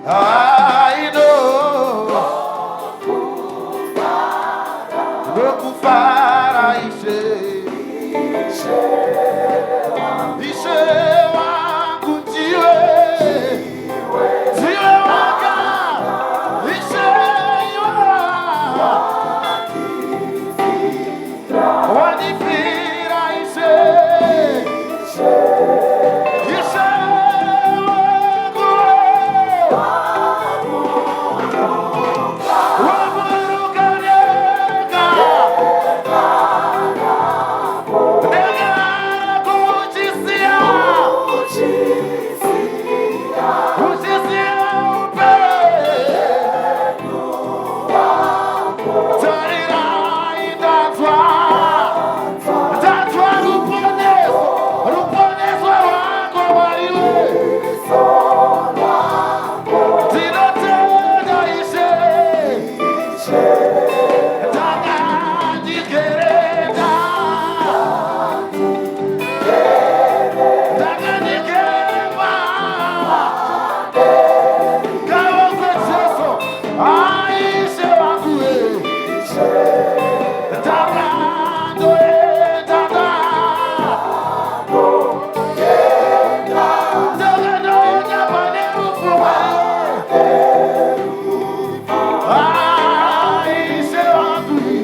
I know. Lokufara ishe. Ishe wangu jiwe. Jiwe wanga. Ishe iwa. Wanifira ishe. Ishe wangu. Waburukaneka. Nega kuchisia. Kuchisia upe. Tarira itatwa. Tatwa ruponezo wako waiwe. Tinotenda ishe. Takandikereta. Takandikerema. Kawokwetseso. Aishe wanguwe. Takandoendada. Takandoenda panerufu waiwe. Aishe wanguwe.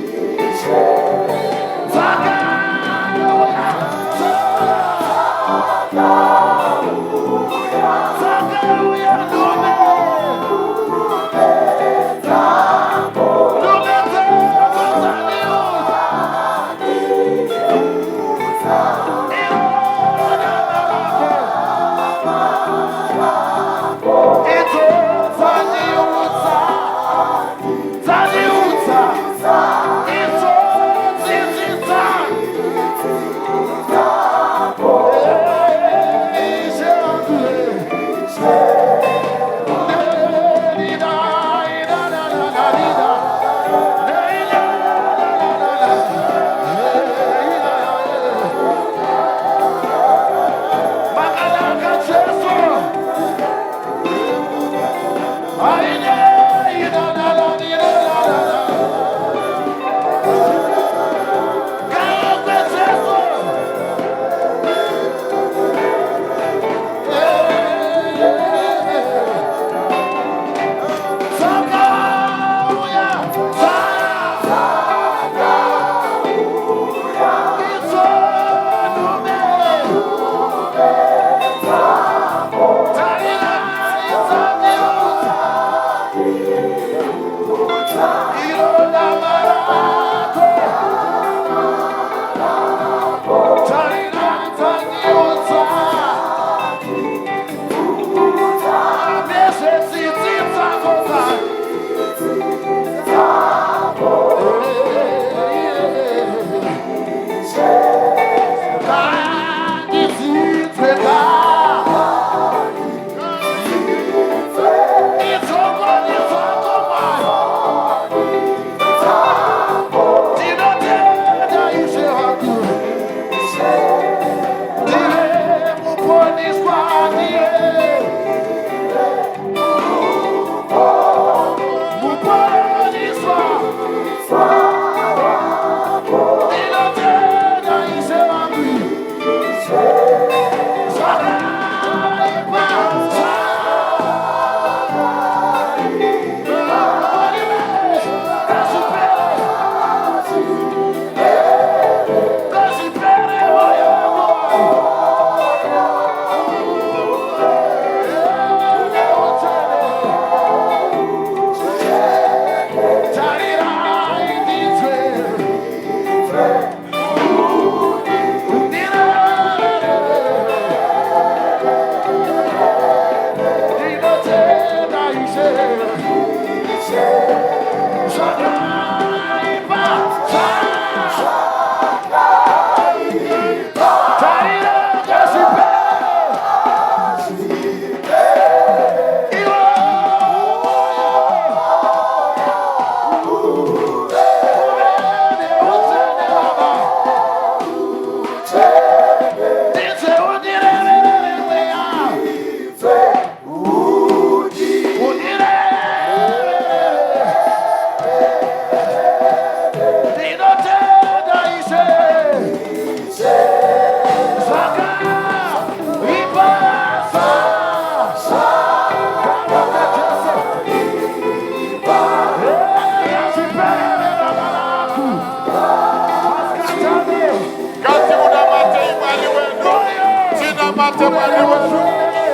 tabate mwari wetu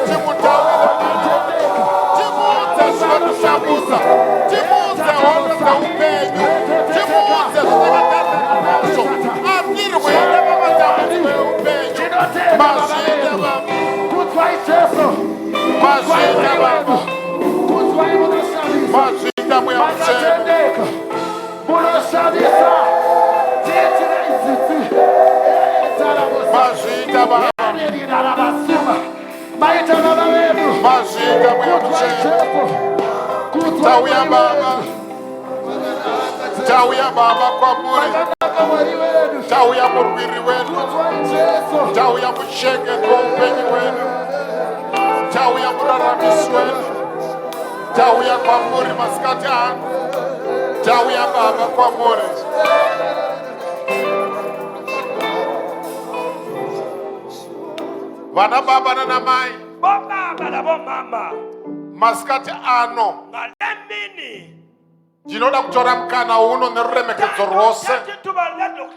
timutawire timuudze zvinokushambusa timuudze hondo dzeupenyu timuudze zvinakatarikazvo atirwere pamatambudziko eupenyu mazvita baba mazvita baba mazvita muyamuchema mazvita baba mazvita muyamuchema tauya baba tauya baba kwamuri tauya murwiri wedu tauya muchengeti weupenyu wedu tauya muraramisi wedu tauya kwamuri masikati ano tauya baba kwamuri vana baba nana mai Bobaba na bomama. masikati ano Ngalemini. ndinoda kutora mukana uno neruremekedzo rwose Tuba ledo